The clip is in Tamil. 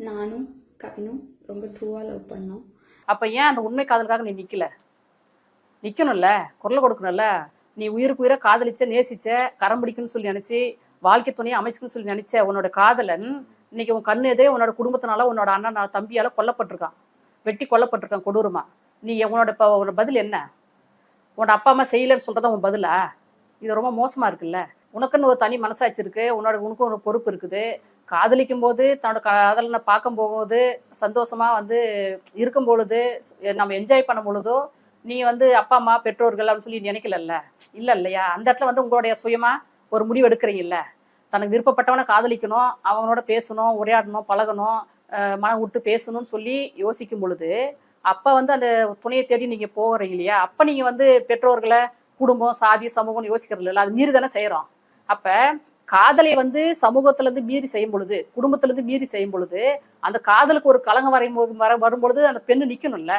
நானும் கவினும் ரொம்ப ட்ரூவாக லவ் பண்ணோம். அப்ப ஏன் அந்த உண்மை காதலுக்காக நீ நிக்கல? நிக்கணும்ல, குரல் கொடுக்கணும்ல. நீ உயிருக்கு உயிரை காதலிச்ச, நேசிச்ச, கரம் பிடிக்குன்னு சொல்லி நினைச்சு, வாழ்க்கை துணையை அமைச்சுக்குன்னு சொல்லி நினைச்ச உன்னோட காதலன் இன்னைக்கு உன் கண்ணு எதிரே உன்னோட குடும்பத்தினால, உன்னோட அண்ணன் தம்பியால கொல்லப்பட்டிருக்கான், வெட்டி கொல்லப்பட்டிருக்கான் கொடூரமா. நீ உன்னோட பதில் என்ன? உன்னோட அப்பா அம்மா செய்யலன்னு சொல்றதா உன் பதிலா? இது ரொம்ப மோசமா இருக்குல்ல. உனக்குன்னு ஒரு தனி மனசாட்சி இருக்கு, உனக்கும் ஒரு பொறுப்பு இருக்குது. காதலிக்கும் போது தன்னோட காதலனை பார்க்கும் போகும்போது சந்தோஷமா இருக்கும் பொழுது நம்ம என்ஜாய் பண்ணும் பொழுதோ நீ அப்பா அம்மா பெற்றோர்கள் அப்படின்னு சொல்லி நினைக்கல இல்லையா? அந்த இடத்துல உங்களுடைய சுயமா ஒரு முடிவு எடுக்கிறீங்கல்ல. தனக்கு விருப்பப்பட்டவனை காதலிக்கணும், அவங்களோட பேசணும், உரையாடணும், பழகணும், மனம் விட்டு பேசணும்னு சொல்லி யோசிக்கும் பொழுது அப்ப அந்த துணையை தேடி நீங்க போகிறீங்க இல்லையா? அப்ப நீங்க பெற்றோர்களை, குடும்பம், சாதி, சமூகம்னு யோசிக்கிறது இல்லை. அது மீறி தானே செய்யறோம். அப்ப காதலை சமூகத்துல இருந்து மீறி செய்யும் பொழுது, குடும்பத்துல இருந்து மீறி செய்யும் பொழுது அந்த காதலுக்கு ஒரு கலங்க வரும்பொழுது அந்த பெண்ணு நிக்கணும்ல.